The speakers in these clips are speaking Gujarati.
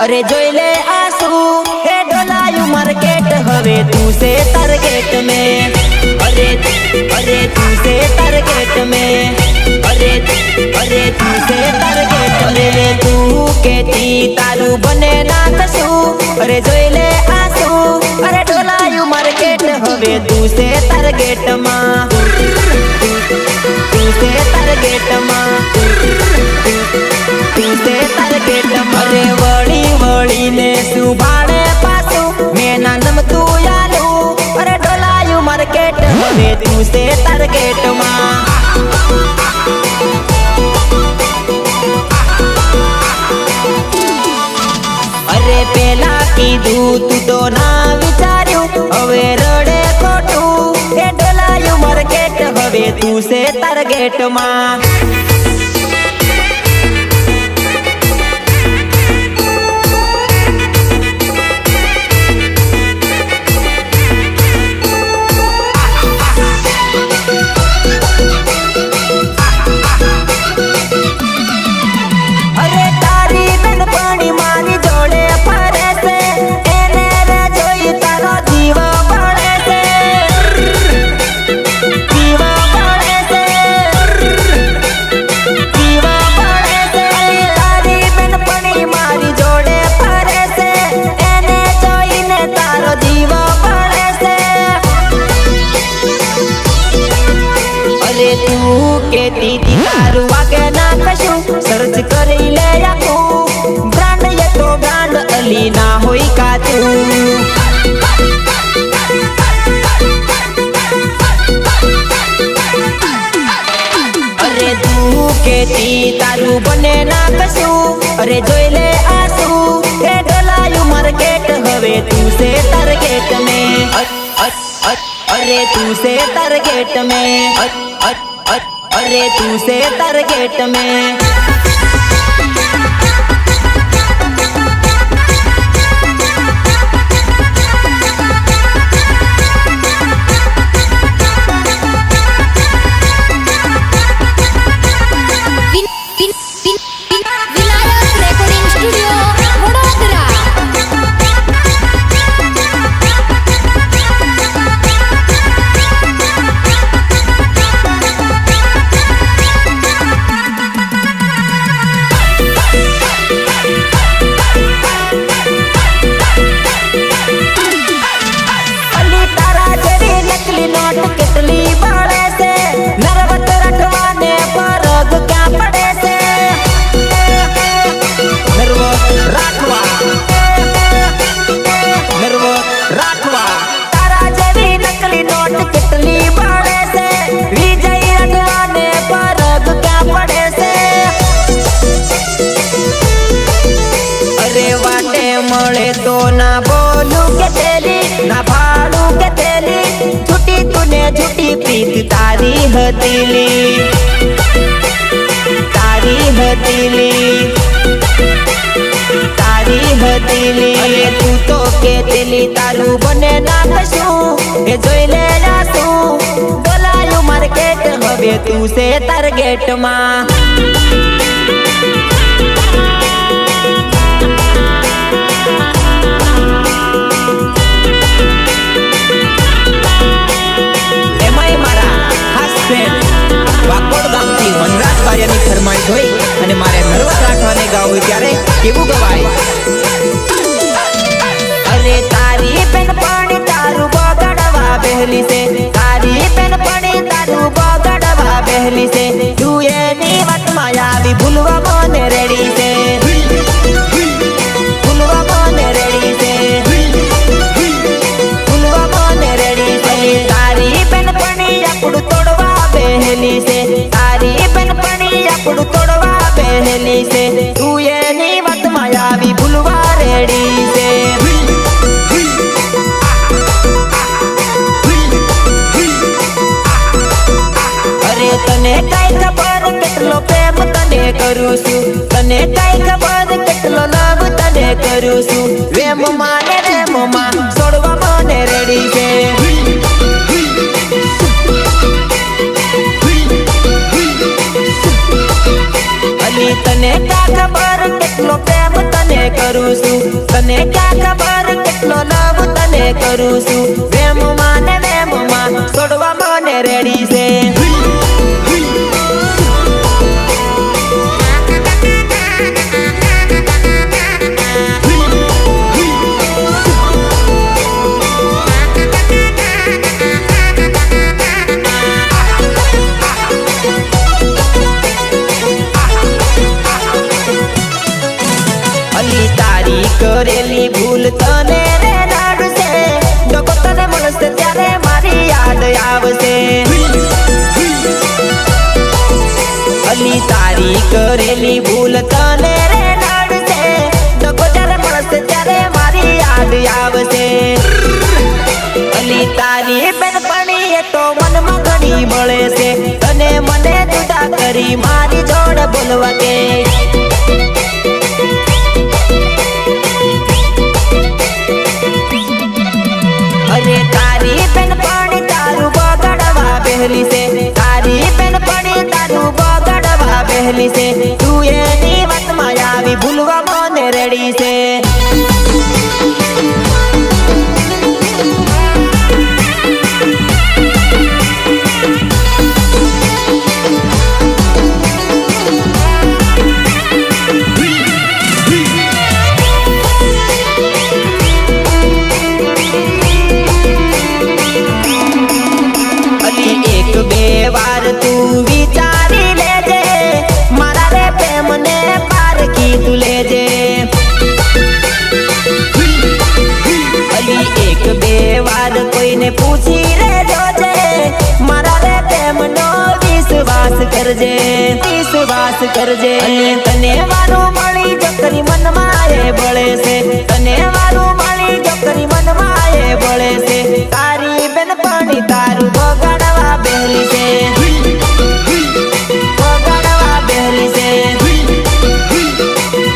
अरे जोई ले आंसू हे डोलायू मार्केट हवे तू से टारगेट में अरे तू से टारगेट में अरे तू से टारगेट में तू केती तारू बने ना कशू अरे जोई ले आंसू अरे डोलायू मार्केट हवे तू से टारगेट में तू से टारगेट में तू से टारगेट अरे वड़ी वड़ी ने सुभाणे पासू मेना नम तू यालू अरे डोलायू मार्केट हवे तू से टारगेट में अरे पेला कीधु तू तो ना विचार्यू हवे रडे खोटू हे डोलायू मार्केट हवे तू से टारगेट में केती तारू आगे ना कशू सर्च करी ले आखू ब्रांड ये तो ब्रांड अली ना होई काचू अरे तू केती तारू बने ना कशू अरे जोई ले आंसू हे डोलायू मार्केट हवे तू से टारगेट में अरे तू से टारगेट में अरे तू से टारगेट में मळे तो ना बोलू के तेली ना भाड़ू के तेली झूठी तूने झूठी प्रीत तारी हतीली तारी हतीली तारी हतीली अरे तू तो के तेली तारू बने ना कशू हे जोई ले आंसू डोलायू मार्केट हवे तू से टारगेट में वाकोड गामथी वनराज कार्यानी फरमाइश होई अने मारे नर्वस राठवाने गावुं त्यारे केवुं गवाय अरे तारी पेन पाणी तारू बगड़वा बेहली से तारी पेन पाणी तारू बगड़वा बेहली से तू एनी वात मायावी भूलवा मोने रेडी से भूलवा मोने रेडी से भूलवा मोने रेडी से तारी पेन पाणी अपुडू तोड़वा बेहली से तारी पेन पानी अपुडू तोड़वा बेहली से तू ये नी वत मायावी भूलवा रेडी से अरे तने काई खबर केटलो प्रेम तने करू छू तने काई खबर केटलो लव तने करू छू वेम माने रेम मा छोड़वा मने रेडी से तने का खबर केटलो प्रेम तने करू छू કરું છું વેમમાં ને વેમમાં છોડવા મને રેડી છે કરેલી ભૂલ તને રે નડશે ડકો તને મળશે ત્યારે મારી યાદ આવશે અલી તારી કરેલી ભૂલ તને રે નડશે ડકો જ્યારે મળશે ત્યારે મારી યાદ આવશે અલી તારી બેનપણી એ તો મનમાં ઘણી બળે છે તને મને જુદા કરી મારી જોડે બોલવા કે અરે તારી બેનપણી તારું બગાડવા બેહલી છે તારી બેનપણી તારું બગાડવા બેહલી છે તું એની વાતમાં આવી ભૂલવા મને રેડી છે બે વાર તું વિચારી લેજે મારા રે પ્રેમને પારખી તું લેજે અલી એક બે વાર કોઈને પૂછી રે જોજે મારા રે પ્રેમનો વિશ્વાસ કરજે અલી તને વારું મળી જકરી મનમાં એ બળે છે તને વારું મળી જકરી મનમાં એ બળે છે તારી બેનપણી તારું બગાડવા બેહલી છે બગાડવા બેહલી છે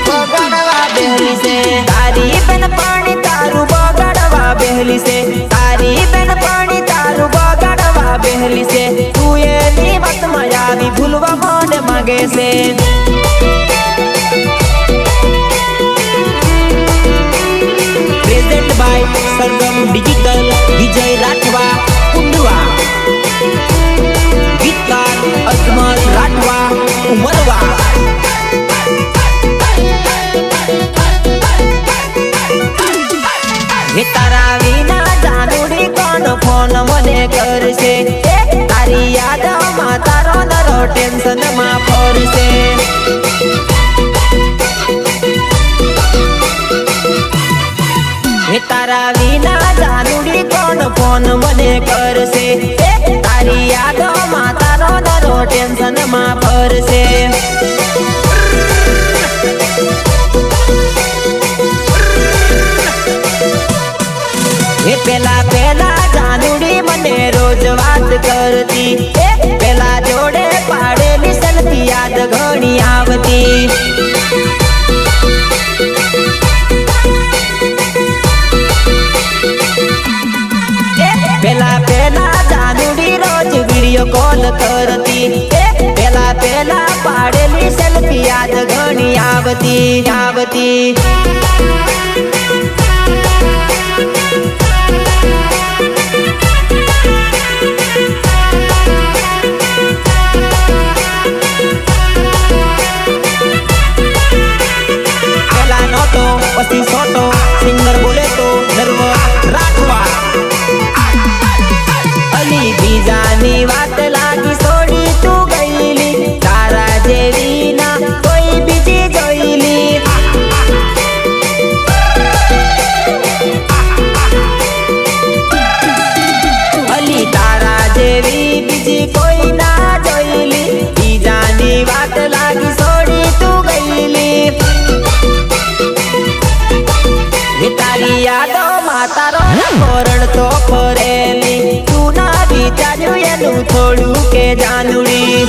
બગાડવા બેહલી છે તારી બેનપણી તારું બગાડવા બેહલી છે તારી બેનપણી તારું બગાડવા બેહલી છે તું એની વાતમાં આવી ભૂલવા મને માંગે છે પ્રેઝન્ટ બાય સરગમ ડિજિટલ વિજય રાઠવા કુંડવા ગીતકાર અજમલ રાઠવા ઉમરવા હે તારા વિના જાનુડી કોણ ફોન મને કરશે તારી યાદમાં તારો નરો ટેન્શનમાં ફરશે હે તારા વિના જાનુડી કોણ ફોન મને કરશે તારી યાદમાં તારો નરો ટેન્શનમાં ફરશે હે પેલા જાનુડી મને રોજ વાત કરતી પેલા જોડે પાડેલી સેલ્ફી યાદ ઘણી આવતી પેલા જાનુડી રોજ વિડિયો કોલ કરતી પેલા પાડેલી સેલ્ફી યાદ ઘણી આવતી પેલા નોટો પછી સોટો સિંગર બોલે તો નર્વ રાખવા અલી બીજાની વાત લાગી છોડી તું ગઈલી તારા જેવી ના કોઈ બીજી જોઈલી અલી તારા જેવી બીજી કોઈ ના જોઈલી બીજાની વાત લાગી છોડી તું ગઈલી તારી યાદોમાં તારો કોરણ તો ફરેલી તું ના વિચાર્યું એનું થોડું કે જાનુડી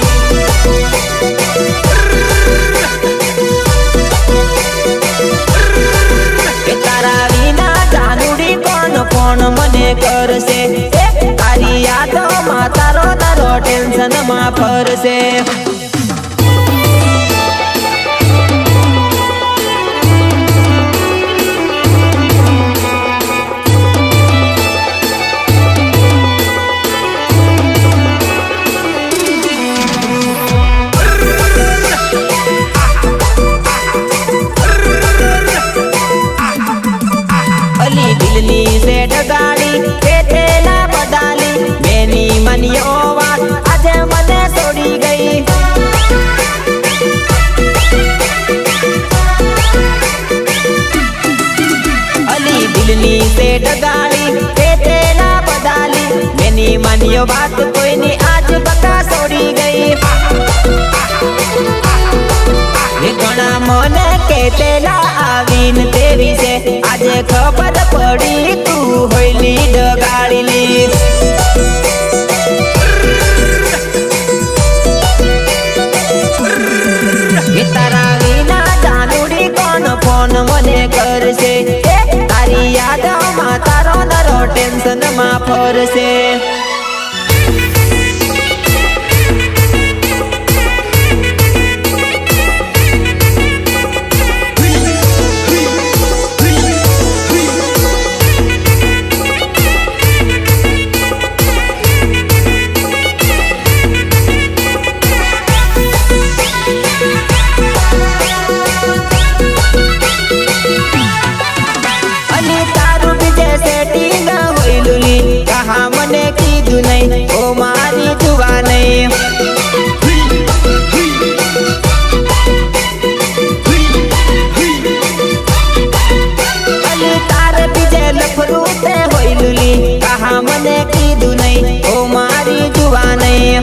તારા વિના જાનુડી કોણ મને કરશે તારી યાદોમાં તારો નરો ટેન્શનમાં ફરશે માન્યો વાત આજે મને છોડી ગઈ અલી દિલની સે ડગાડી તે તેના બદાલી મેની માન્યો વાત કોઈની આજ બકા છોડી ગઈ ઘણા મને કેતેલા આવીને તે વિશે આજે ખબર પડી તું હોયલી ડગાડીલી તારા વિના જાનુડી કોણ ફોન મને કરશે તારી યાદમાં તારો નરો ટેન્શનમાં ફરશે ઓ મારી જુવા નહીં અલી તાર બીજે લફરું તે હોય લુલી કહા મને કીધું નહીં ઓ મારી જુવા નહીં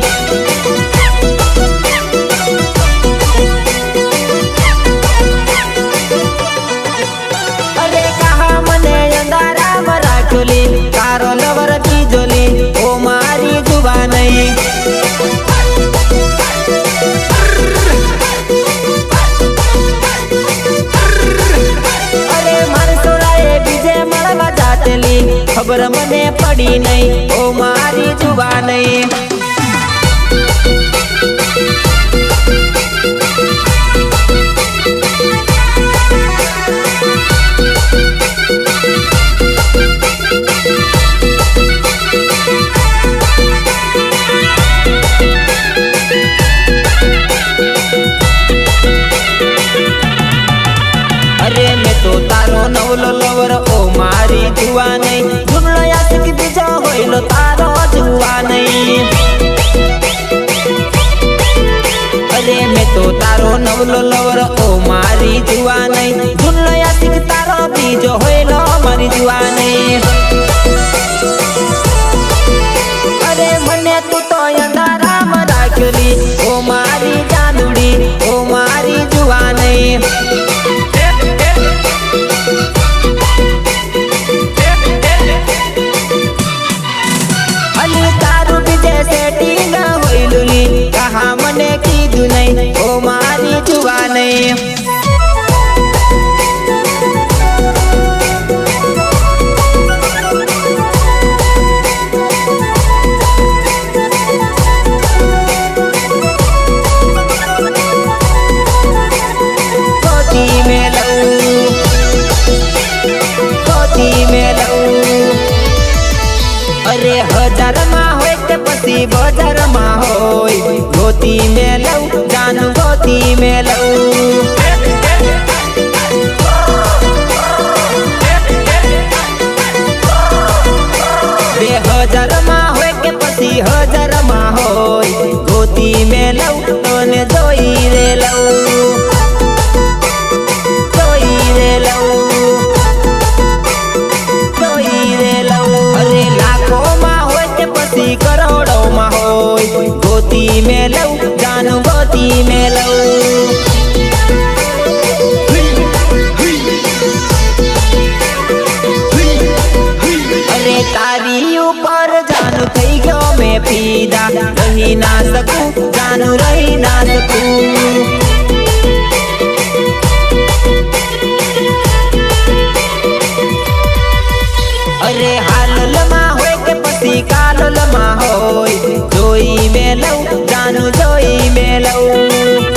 અરે કહા મને અંધારામાં રાખોલી તારો લવર બીજોલી ઓ મારી જુવા નહીં અરે મારી સોળાએ બીજે મળવા જાતેલી ખબર મને પડી નહીં ઓ મારી જુવા નહીં અરે મેં તો તારો નવલો લવર ઓ મારી જુવા નહીં જુમલો યાદ બીજો હોયલો તારો જુવા નહીં અરે મેં તો તારો નવલો લવર ઓ મારી જુવા નહીં જુમલો યાદ તારો બીજો હોયલો મારી જુવા નહીં અરે મને તું તો અંધારામાં રાખેલી ઓ મારી જાનુડી ઓ મારી જુવા નહીં કહા મને કીધું નહીં ઓ મારી જુવા નહીં અરે હજારમાં હોય કે પછી બજારમાં હોય ગોતી મેં લઉં જાનું ગોતી મેં લઉં 2000માં હોય કે પછી હજારમાં હોય ગોતી મેં લઉં તને જોઈ રે લઉં અરે લાખોમાં હોય કે પછી કરોડોમાં હોય ગોતી મેં લઉં જાનું ગોતી મેં લઉં અરે તારી ઉપર જાનું થઈ ગયો મેં ફીદા રહી ના શકું જાનું રહી ના શકું અરે હાલમાં હોય કે પછી કાલમાં હોય જોઈ મેં લઉં જાનું જોઈ મેં લઉં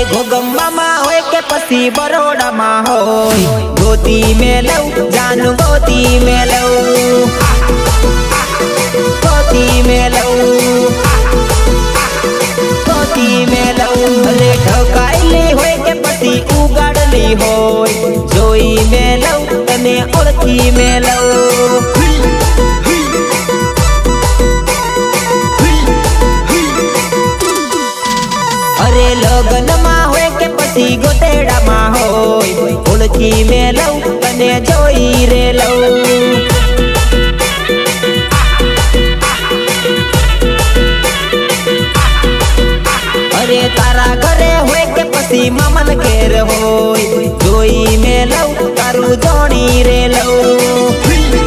ઘોગંબામાં હોય કે पसी बरोड़ा में होय गोती में लऊ जानू गोती में लऊ गोती में लऊ गोती में लऊ अरे ठकाईली होय के पसी उगाड़ली होय जोई में लऊ तने ओळखी में लऊ अरे लगन में होय के पसी गोतेड़ा में होय ओळखी में लऊ तने जोई रे लऊ अरे तारा घरे होय के पसी मामन घेर होय जोई में लऊ तारू जोड़ी रे लऊ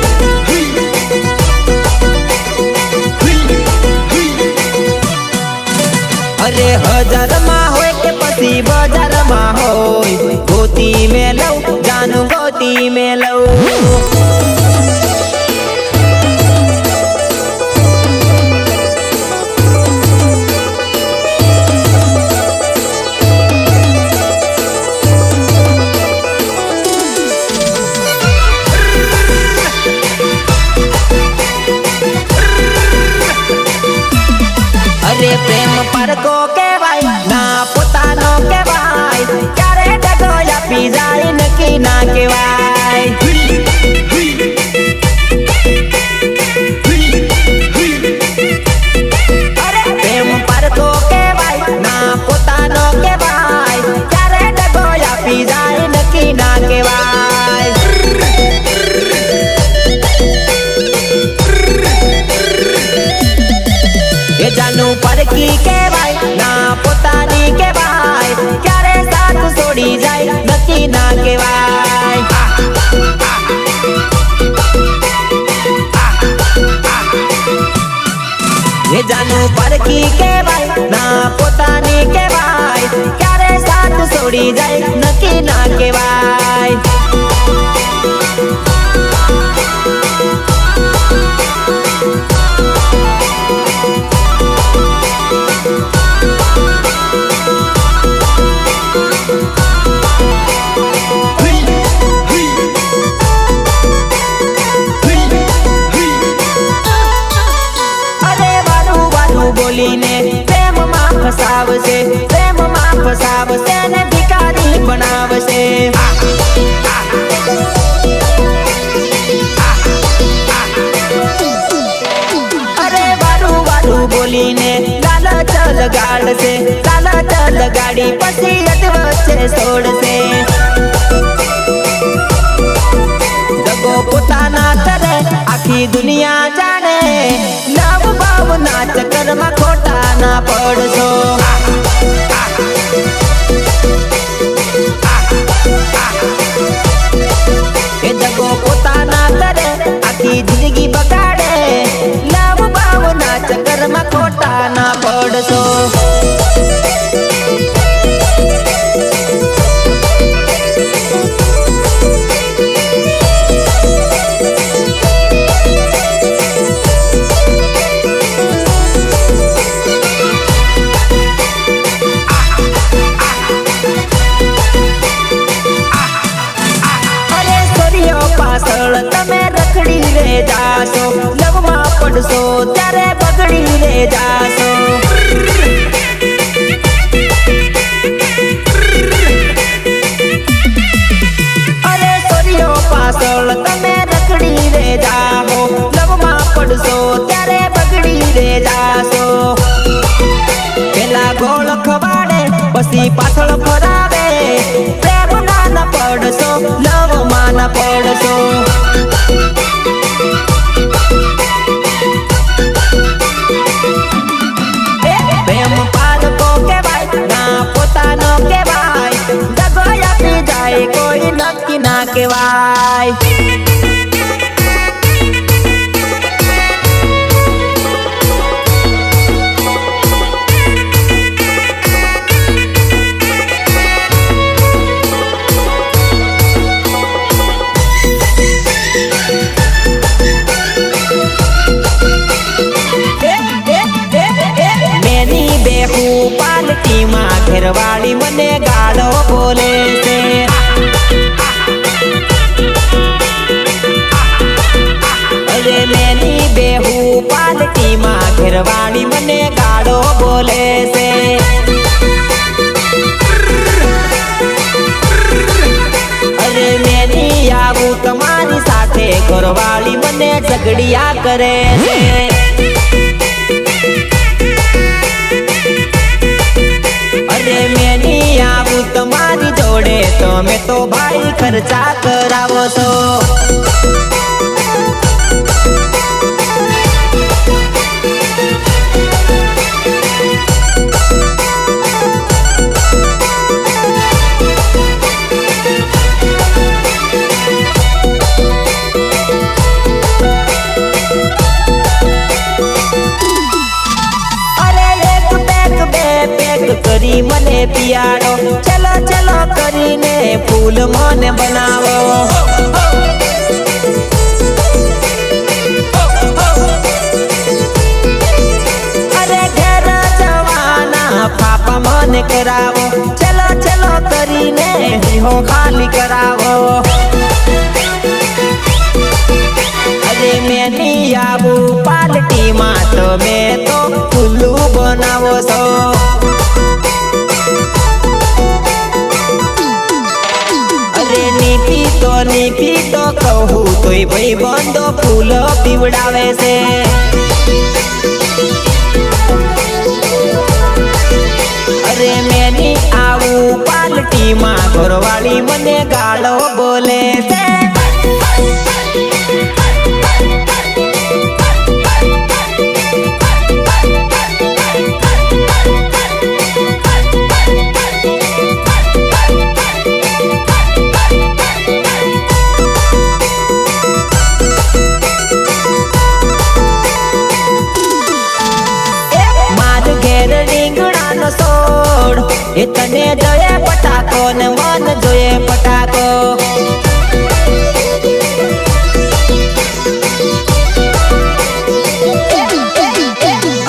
अरे हजार में होय के पसी बाजार में होय गोती में लऊ जानू गोती में लऊ अरे प्रेम पर को के भाई ना पोतानो के भाई क्यारे डगोया पी जाए नकी ना के भाई अरे प्रेम पर को के भाई ना पोतानो के भाई क्यारे डगोया पी जाए नकी ना के भाई ये जानू पर की के भाई ना पोतानी के भाई क्यारे साथ छोड़ी जाए नकी ना के भाई ये जानू पर की के भाई ना पोतानी के भाई क्यारे साथ छोड़ी जाए नकी ना के भाई बोली ने प्रेम मां फसाव से प्रेम मां फसाव से ने भिखारी बनाव से अरे वारू वारू बोली ने लाला चल गाड़ से लाला चल गाड़ी पसी अटवचे छोड़ से दगो पोताना करे आखी दुनिया जाने लव भाव ना चक्कर में खोटा ना पड़सो ए दगो पोताना करे आखी जिंदगी बगाड़े लव भाव ना चक्कर में खोटा ना पड़सो તમે રખડી રે જાશો લવમાં પડશો ત્યારે બગડી રે જાશો અરે સોરિયો પાછળ તમે રખડી રે જાહો લવમાં પડશો ત્યારે બગડી રે જાશો પેલા ગોળ ખવાડે પછી પાછળ ફરાવે પ્રેમ ના પડશો લવમાં ના પડશો प्रेम पार को के भाई ना पोतानो के भाई दगोया पी जाए कोई नक्की ना के भाई पालटी में घेरवाड़ी मने गाड़ो बोले ઘરવાળી મને ઝઘડિયા કરે છે। અરે મેં નહીં આવું તમારી જોડે, તમે તો ભાઈ ખર્ચા કરાવો છો। કરી મને પિયાડો, ચલો ચલો કરીને ફૂલ મને બનાવો। અરે ઘેર જવાના પાપા મને કરાવો, ચલો ચલો કરીને હો ખાલી કરાવો। અરે મેં નહીં આવું પાર્ટીમાં, તમે તો ફૂલું બનાવો છો। નીપી તો કહું તોય ભાઈ બંધો ફૂલ પીવડાવે છે। અરે મેં નહીં આવું પાર્ટીમાં, ઘરવાળી મને ગાળો બોલે છે। એ તને જોઈએ પટાકો ને મન જોઈએ પટાકો।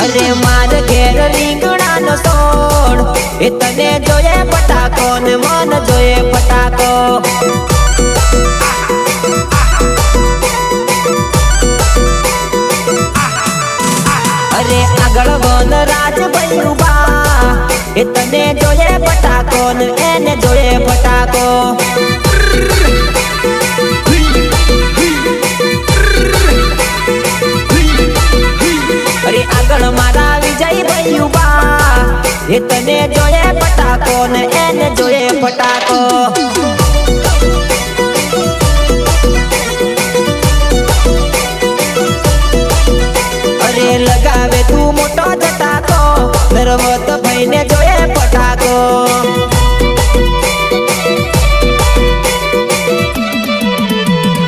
અરે માર ઘેર રીંગણાનો સોડ, એ તને જોઈએ પટાકો ને મન જોઈએ પટાકો। અરે આગળ વન રાજ બન્યું બા, એ તને જોઈએ પટાકો ને એને જોઈએ પટાકો। અરે આગળ મારા વિજય ભૈયું બા, એ તને જોઈએ પટાકો ને એને જોઈએ પટાકો। અરે લગાવે તું મોટો જટાકો, નરવત ભાઈને જોઈએ પટાકો।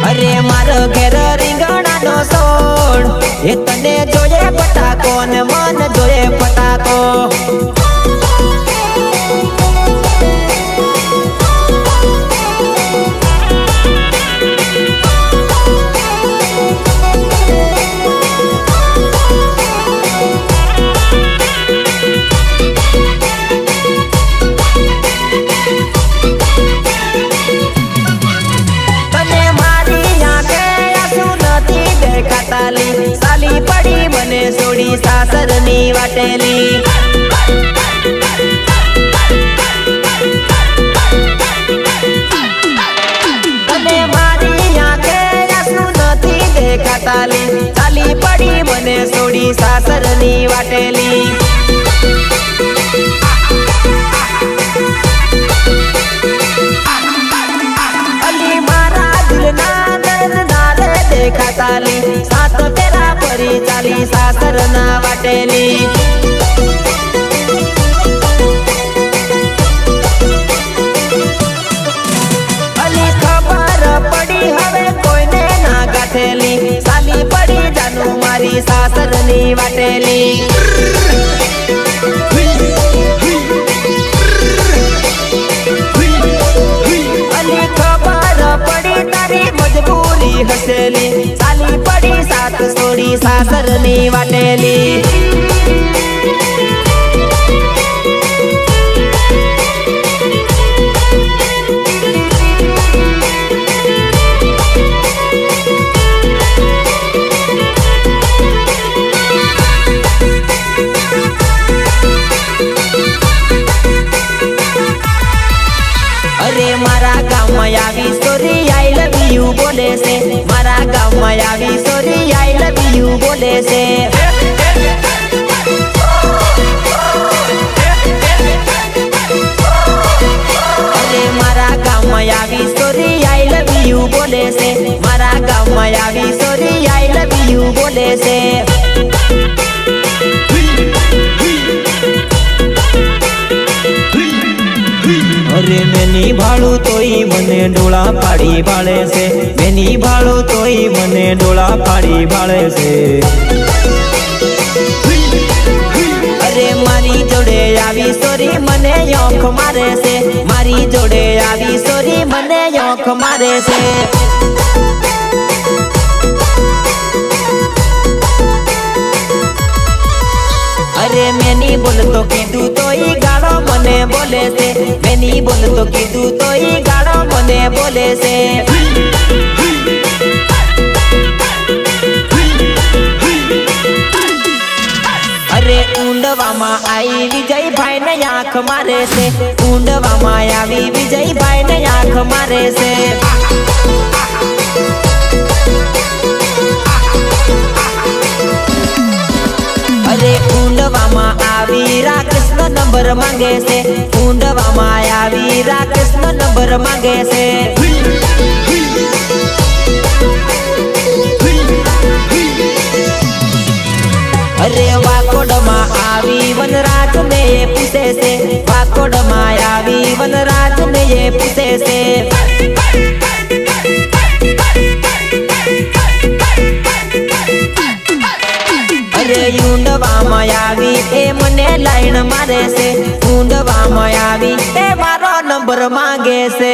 અરે મારો ઘેર રીંગણાનો સોડ, એ તને જોઈએ પટાકો ને મન જોઈએ પટાકો। સાલી પડી મને સોડી સાસરની વાટેલી। તને મારી આંખે આંસુ નથી દેખાતાલી, સાલી પડી મને સોડી સાસરની વાટેલી। અલી મારા દિલના દર્દ નારે દેખાતાલી, સાત તેરા પરી ચાલી સાસરના વાટેલી। અલી ખબર પડી હવે કોઈને ના ગાથેલી, સાલી પડી જાનું મારી સાસરની વાટેલી। અલી ખબર પડી તારી મજબૂરી હસેલી, સાલી પડી સાત સોડી સાસરની વાટેલી। અરે મારા ગામમાં આવી સોરી આઈ લવ યુ બોલે છે મારા ગામમાં આવી સોરી આઈ લવ યુ બોલે છે અરે મારા ગામમાં આવી સોરી આઈ લવ યુ બોલે છે મારા ગામમાં આવી સોરી આઈ લવ યુ બોલે છે અરે મેની ભાળું તોય મને ડોળા પાડી ભાળે છે મેની ભાળું તોય મને ડોળા પાડી ભાળે છે અરે મારી જોડે આવી સોરી મને આંખ મારે છે મારી જોડે આવી સોરી મને આંખ મારે છે અરે મેની બોલતો કીધું તોય ગાળો મને બોલે છે મેની બોલતો કીધું તોય ગાળો મને બોલે છે અરે ઊંડવામાં આવી વિજયભાઈ ને આંખ મારે છે ઊંડવામાં આવી વિજયભાઈ ને આંખ મારે છે અરે ઊંડવામાં આવી રાકેશનો નંબર માંગે છે ઊંડવામાં આવી રાકેશનો નંબર માંગે છે અરે વાકોડમાં આવી વનરાજ ને એ પૂછે છે વાકોડમાં આવી વનરાજ ને એ પૂછે છે અરે ઊંડવામાં આવી એ મને લાઈન મારે છે ઊંડવામાં આવી એ મારો નંબર માંગે છે